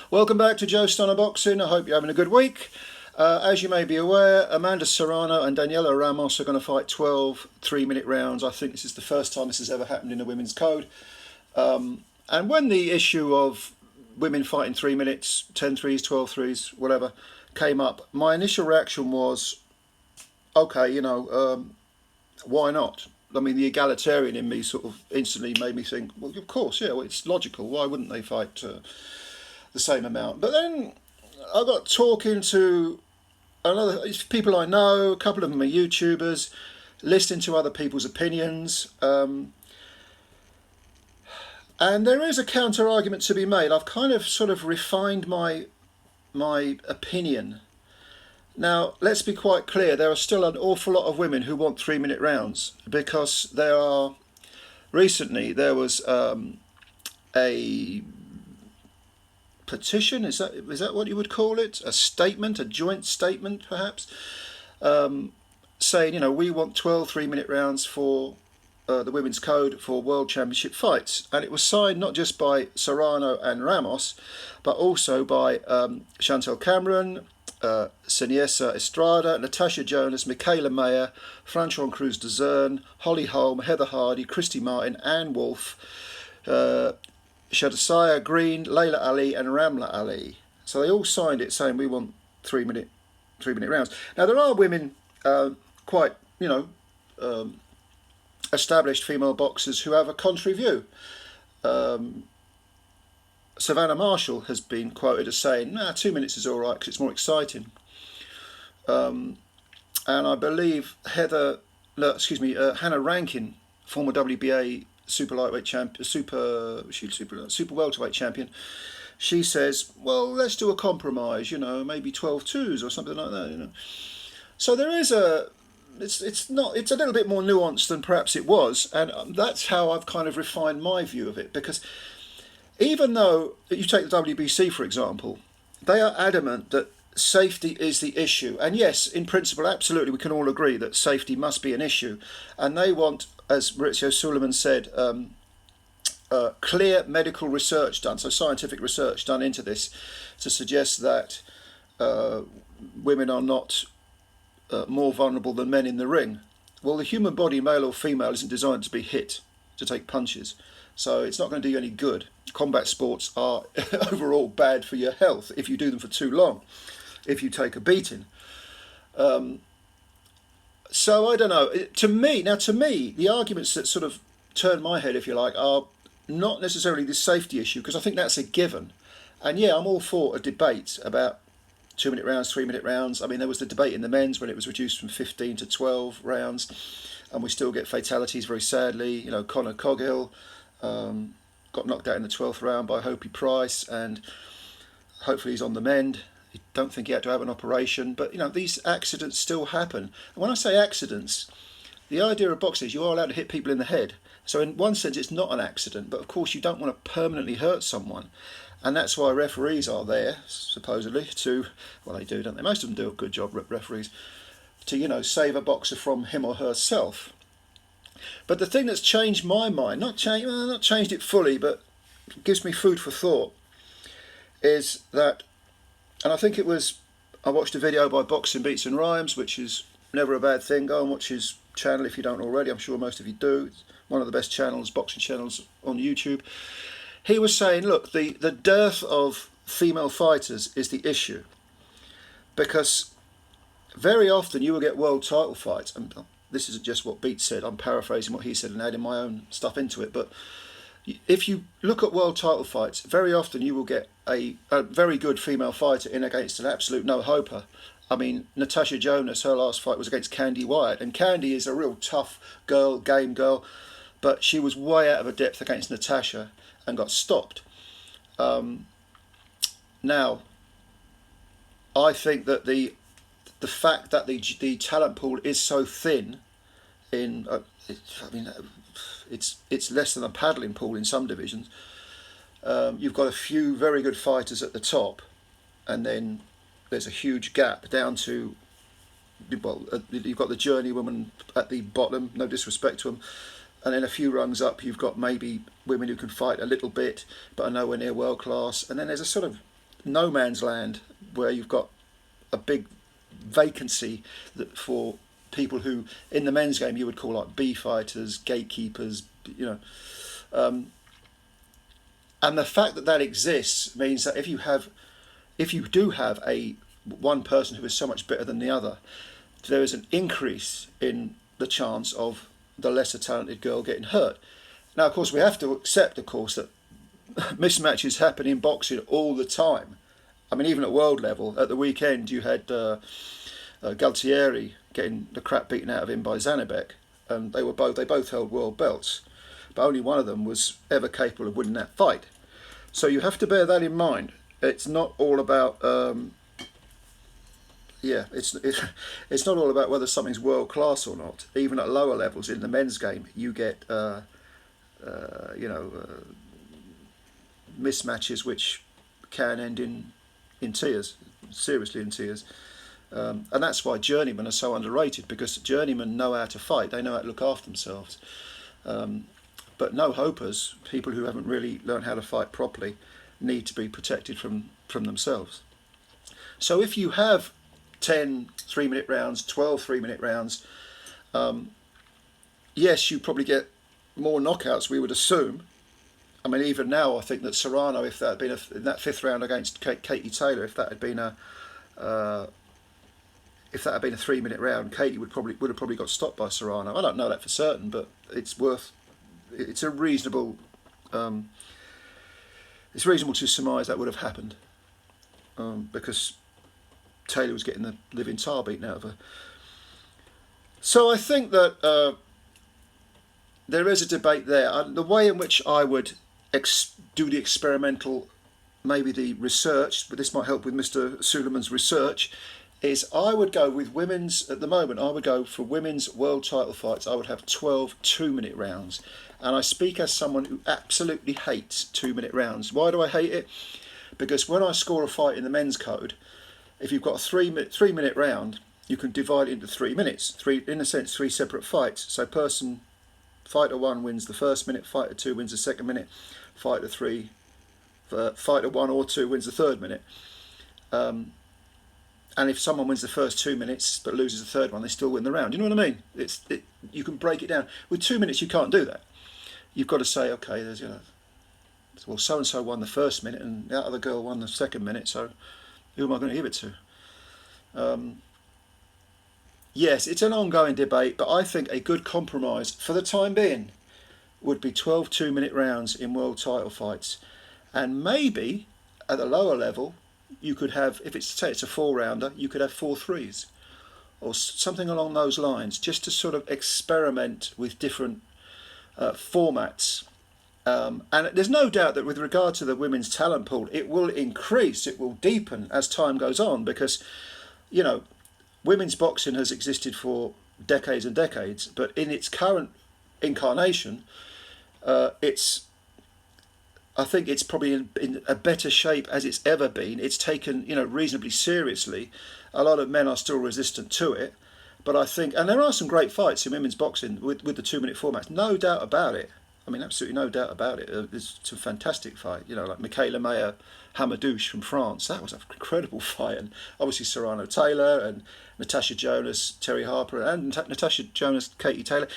Welcome back to Joe Stunner Boxing. I hope you're having a good week. As you may be aware, Amanda Serrano and Daniela Ramos are going to fight 12 3-minute rounds. I think this is the first time this has ever happened in the women's code. And when the issue of women fighting 3 minutes, 10 threes, 12 threes, whatever, came up, my initial reaction was, okay, why not? I mean, the egalitarian in me sort of instantly made me think, well, of course, yeah, well, it's logical. Why wouldn't they fight the same amount? But then I got talking to people I know, a couple of them are YouTubers, listening to other people's opinions. And there is a counter argument to be made. I've kind of sort of refined my opinion. Now, let's be quite clear, there are still an awful lot of women who want 3-minute rounds, because recently there was a petition, is that what you would call it? A statement, a joint statement perhaps, saying, we want 12 3-minute rounds for the Women's Code for World Championship fights. And it was signed not just by Serrano and Ramos, but also by Chantel Cameron, Seniesa Estrada, Natasha Jonas, Michaela Mayer, Franchon Crews-Dezurn, Holly Holm, Heather Hardy, Christy Martin, Anne Wolfe, Shadasaya Green, Layla Ali and Ramla Ali. So they all signed it saying we want 3-minute rounds. Now there are women, quite established female boxers who have a contrary view. Savannah Marshall has been quoted as saying, 2 minutes is all right because it's more exciting. And I believe Hannah Rankin, former WBA super lightweight champion, super welterweight champion, she says, well, let's do a compromise, maybe 12-2s or something like that, So there is it's a little bit more nuanced than perhaps it was, and that's how I've kind of refined my view of it, because even though you take the WBC, for example, they are adamant that safety is the issue. And yes, in principle, absolutely, we can all agree that safety must be an issue. And they want, as Maurizio Suleiman said, clear medical research done, so scientific research done into this, to suggest that women are not more vulnerable than men in the ring. Well, the human body, male or female, isn't designed to be hit, to take punches. So it's not going to do you any good. Combat sports are overall bad for your health if you do them for too long, if you take a beating. So I don't know. To me, the arguments that sort of turn my head, if you like, are not necessarily the safety issue, because I think that's a given. And yeah, I'm all for a debate about 2-minute rounds, 3-minute rounds. I mean, there was the debate in the men's when it was reduced from 15 to 12 rounds, and we still get fatalities, very sadly. Conor Coghill got knocked out in the 12th round by Hopi Price, and hopefully he's on the mend. I don't think he had to have an operation, but these accidents still happen. And when I say accidents, the idea of boxing is you are allowed to hit people in the head. So in one sense it's not an accident, but of course you don't want to permanently hurt someone. And that's why referees are there, supposedly, they do, don't they? Most of them do a good job, referees, to, save a boxer from him or herself. But the thing that's changed my mind, not changed it fully, but gives me food for thought, is that, and I think I watched a video by Boxing Beats and Rhymes, which is never a bad thing. Go and watch his channel if you don't already. I'm sure most of you do. It's one of the best boxing channels on YouTube. He was saying, look, the dearth of female fighters is the issue, because very often you will get world title fights, and this isn't just what Beats said, I'm paraphrasing what he said and adding my own stuff into it, but if you look at world title fights, very often you will get a very good female fighter in against an absolute no-hoper. I mean, Natasha Jonas, her last fight was against Candy Wyatt, and Candy is a real tough girl, game girl, but she was way out of her depth against Natasha and got stopped. Now, I think that the fact that the talent pool is so thin, it's less than a paddling pool in some divisions. You've got a few very good fighters at the top, and then there's a huge gap down to, you've got the journeywomen at the bottom, no disrespect to them, and then a few rungs up you've got maybe women who can fight a little bit but are nowhere near world class, and then there's a sort of no man's land where you've got a big vacancy that for people who in the men's game you would call like B fighters, gatekeepers, you know. And the fact that that exists means that if you do have a one person who is so much better than the other, there is an increase in the chance of the lesser talented girl getting hurt. Now, of course, we have to accept, of course, that mismatches happen in boxing all the time. I mean, even at world level, at the weekend you had Galtieri getting the crap beaten out of him by Zanabek, and they both held world belts, but only one of them was ever capable of winning that fight. So you have to bear that in mind. It's not all about it's not all about whether something's world class or not. Even at lower levels in the men's game, you get mismatches which can end in tears, seriously in tears. And that's why journeymen are so underrated, because journeymen know how to fight, they know how to look after themselves. But no-hopers, people who haven't really learned how to fight properly, need to be protected from themselves. So if you have 10 3-minute rounds, 12 3-minute rounds, yes, you probably get more knockouts, we would assume. I mean, even now, I think that Serrano, if that had been in that 5th round against Katie Taylor, if that had been a 3-minute round, Katie would have probably got stopped by Serrano. I don't know that for certain, but it's a reasonable it's reasonable to surmise that would have happened, because Taylor was getting the living tar beaten out of her. So I think that there is a debate there. The way in which I would do the experimental, maybe the research, but this might help with Mr. Suleiman's research, is I would go with women's, at the moment, I would go for women's world title fights. I would have 12 2-minute rounds. And I speak as someone who absolutely hates 2-minute rounds. Why do I hate it? Because when I score a fight in the men's code, if you've got a 3-minute round, you can divide it into 3 minutes. In a sense, 3 separate fights. So fighter 1 wins the first minute, fighter 2 wins the second minute, fighter 1 or 2 wins the third minute. And if someone wins the first 2 minutes but loses the third one, they still win the round. You know what I mean? You can break it down. With 2 minutes, you can't do that. You've got to say, okay, there's well, so and so won the first minute, and that other girl won the second minute. So, who am I going to give it to? Yes, it's an ongoing debate, but I think a good compromise for the time being would be 12 2-minute rounds in world title fights, and maybe at the lower level, you could have, if it's a 4-rounder, you could have 4 3s or something along those lines, just to sort of experiment with different formats. And there's no doubt that with regard to the women's talent pool, it will increase, it will deepen as time goes on, because, women's boxing has existed for decades and decades, but in its current incarnation, I think it's probably in a better shape as it's ever been. It's taken, reasonably seriously. A lot of men are still resistant to it, but I think, and there are some great fights in women's boxing with the 2-minute formats, no doubt about it. I mean, absolutely no doubt about it. There's some fantastic fight, like Michaela Mayer Hamadouche from France. That was an incredible fight, and obviously Serrano Taylor and Natasha Jonas, Terry Harper, and Natasha Jonas, Katie Taylor.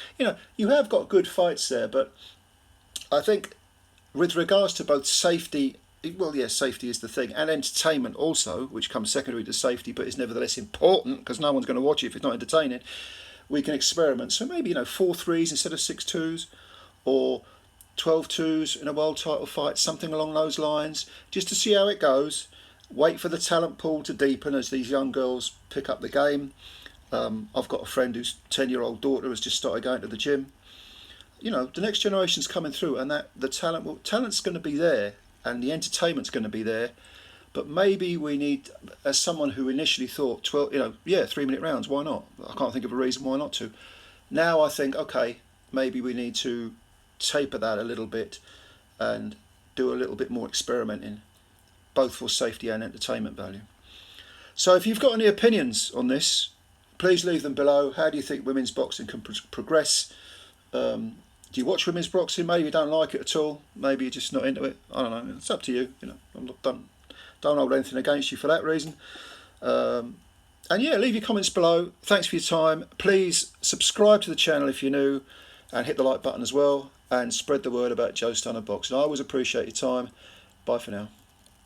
You have got good fights there, but I think with regards to both safety, well, yes, safety is the thing, and entertainment also, which comes secondary to safety, but is nevertheless important because no one's going to watch it if it's not entertaining. We can experiment. So maybe 4 3s instead of 6 2s, or 12 2s in a world title fight, something along those lines, just to see how it goes. Wait for the talent pool to deepen as these young girls pick up the game. I've got a friend whose 10-year-old daughter has just started going to the gym. The next generation's coming through, and that the talent's going to be there, and the entertainment's going to be there. But maybe we need, as someone who initially thought 12, 3-minute rounds, why not? I can't think of a reason why not to. Now I think, okay, maybe we need to taper that a little bit and do a little bit more experimenting, both for safety and entertainment value. So if you've got any opinions on this, please leave them below. How do you think women's boxing can progress? Do you watch women's boxing? Maybe you don't like it at all. Maybe you're just not into it. I don't know. It's up to you. I'm Don't hold anything against you for that reason. And yeah, leave your comments below. Thanks for your time. Please subscribe to the channel if you're new, and hit the like button as well, and spread the word about Joe Stunner Box. And I always appreciate your time. Bye for now.